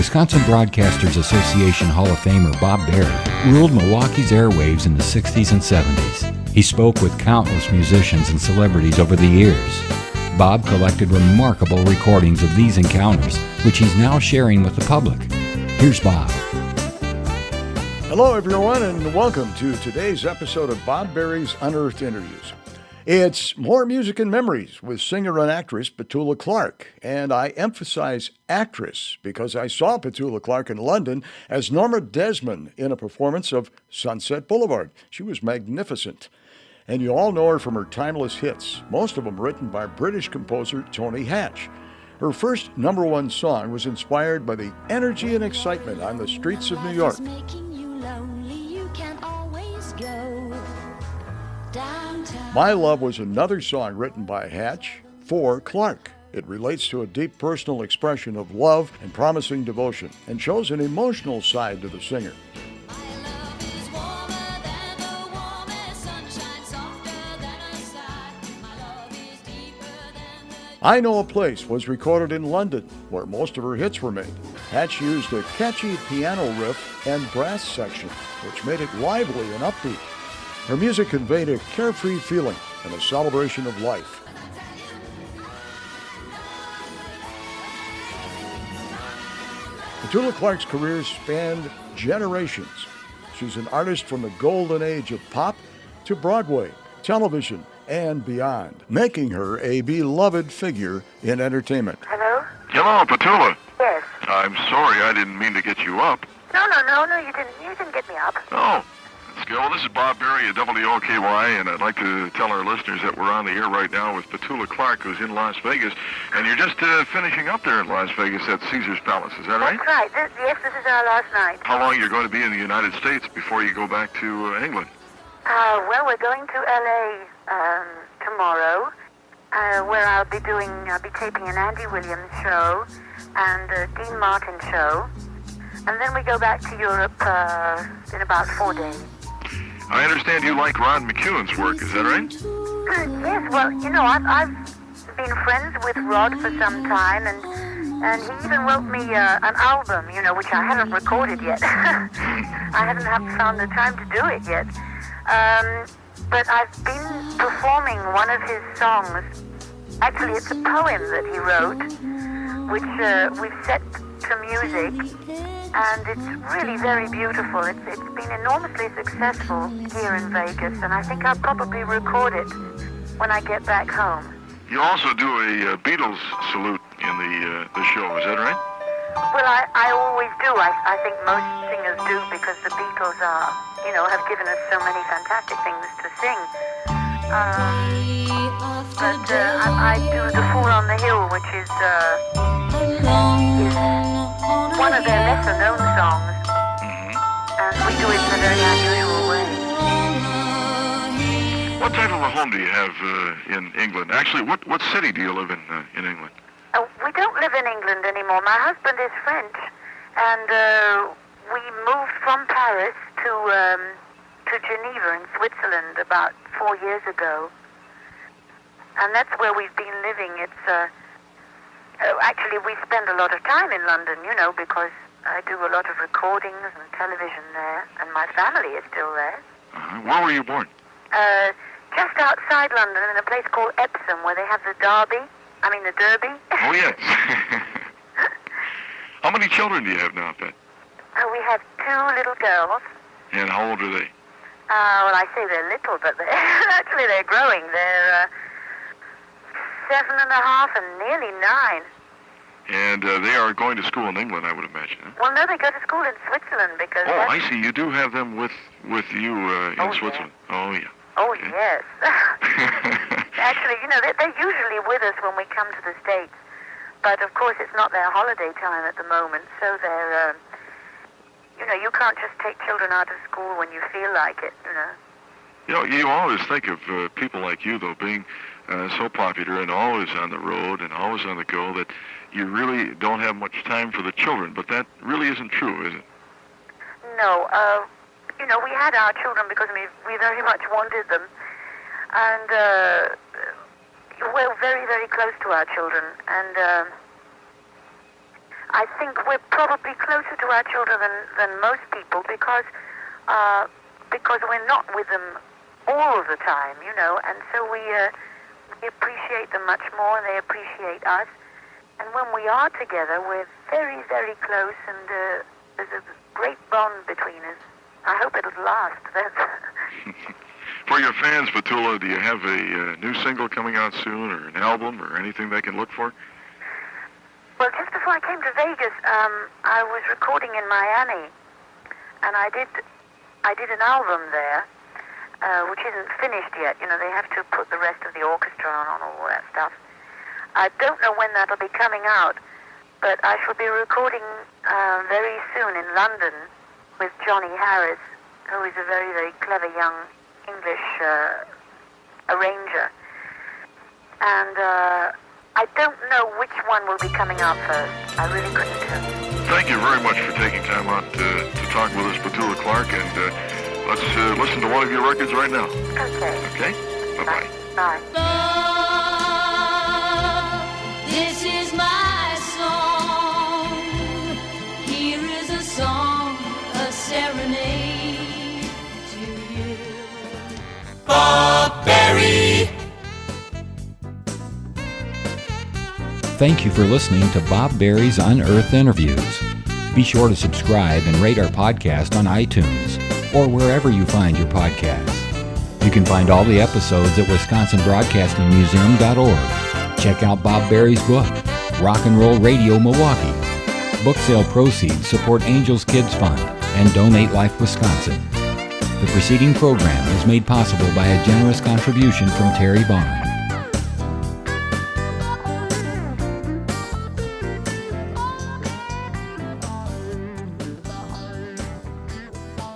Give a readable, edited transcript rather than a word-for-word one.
Wisconsin Broadcasters Association Hall of Famer Bob Berry ruled Milwaukee's airwaves in the 60s and 70s. He spoke with countless musicians and celebrities over the years. Bob collected remarkable recordings of these encounters, which he's now sharing with the public. Here's Bob. Hello, everyone, and welcome to today's episode of Bob Berry's Unearthed Interviews. It's more music and memories with singer and actress Petula Clark. And I emphasize actress because I saw Petula Clark in London as Norma Desmond in a performance of Sunset Boulevard. She was magnificent. And you all know her from her timeless hits, most of them written by British composer Tony Hatch. Her first #1 song was inspired by the energy and excitement on the streets of New York. My Love was another song written by Hatch for Clark. It relates to a deep personal expression of love and promising devotion and shows an emotional side to the singer. I Know a Place was recorded in London, where most of her hits were made. Hatch used a catchy piano riff and brass section, which made it lively and upbeat. Her music conveyed a carefree feeling and a celebration of life. Petula Clark's career spanned generations. She's an artist from the golden age of pop to Broadway, television, and beyond, making her a beloved figure in entertainment. Hello? Hello, Petula. Yes. I'm sorry, I didn't mean to get you up. No, you didn't get me up. Oh, that's good. Well, this is Bob Berry at WOKY, and I'd like to tell our listeners that we're on the air right now with Petula Clark, who's in Las Vegas, and you're just finishing up there in Las Vegas at Caesar's Palace. Is that right? That's right. Yes, this is our last night. How long you're going to be in the United States before you go back to England? Well, we're going to L.A. Tomorrow, where I'll be taping an Andy Williams show and a Dean Martin show, and then we go back to Europe in about 4 days. I understand you like Rod McEwen's work, is that right? Yes, well, I've been friends with Rod for some time, and he even wrote me an album, which I haven't recorded yet. I haven't found the time to do it yet. But I've been performing one of his songs. Actually, it's a poem that he wrote, which we've set to music, and it's really very beautiful. It's been enormously successful here in Vegas, and I think I'll probably record it when I get back home. You also do a Beatles salute in the show, is that right? Well, I always do. I think most singers do, because the Beatles have given us so many fantastic things to sing. But I do The Fool on the Hill, which is one of their lesser-known songs, and we do it in a very unusual way. What type of a home do you have in England? Actually, what city do you live in England? We don't live in England anymore. My husband is French, and we moved from Paris to Geneva in Switzerland about 4 years ago, and that's where we've been living. It's actually, we spend a lot of time in London, because I do a lot of recordings and television there, and my family is still there. Where were you born? Just outside London, in a place called Epsom, where they have the Derby. Oh, yes. How many children do you have now, Pet? We have 2 little girls. And how old are they? Well, I say they're little, but they're growing. They're 7.5 and nearly 9. And they are going to school in England, I would imagine. Huh? Well, no, they go to school in Switzerland because... Oh, I see. You do have them with you in Switzerland. Yeah. Oh, yeah. Oh, okay. Yes. Actually, they're usually with us when we come to the States. But, of course, it's not their holiday time at the moment, so they're... you can't just take children out of school when you feel like it, You always think of people like you, though, being so popular and always on the road and always on the go, that you really don't have much time for the children. But that really isn't true, is it? No. We had our children because we very much wanted them. And we're very, very close to our children. And I think we're probably closer to our children than most people because we're not with them all of the time, you know, and so we appreciate them much more, and they appreciate us. And when we are together, we're very, very close, and there's a great bond between us. I hope it'll last. For your fans, Petula, do you have a new single coming out soon, or an album, or anything they can look for? Well, just before I came to Vegas, I was recording in Miami, and I did an album there, which isn't finished yet. You know, they have to put the rest of the orchestra on all that stuff. I don't know when that'll be coming out, but I shall be recording very soon in London with Johnny Harris, who is a very, very clever young English arranger. And I don't know which one will be coming out first. I really couldn't tell. Thank you very much for taking time out to talk with us, Petula Clark, and let's listen to one of your records right now. Okay. Okay? Bye-bye. Bye. This is my song. Here is a song, a serenade to you. Bob Berry. Thank you for listening to Bob Berry's Unearthed Interviews. Be sure to subscribe and rate our podcast on iTunes or wherever you find your podcasts. You can find all the episodes at WisconsinBroadcastingMuseum.org. Check out Bob Berry's book, Rock and Roll Radio Milwaukee. Book sale proceeds support Angels Kids Fund and Donate Life Wisconsin. The preceding program is made possible by a generous contribution from Terry Bond.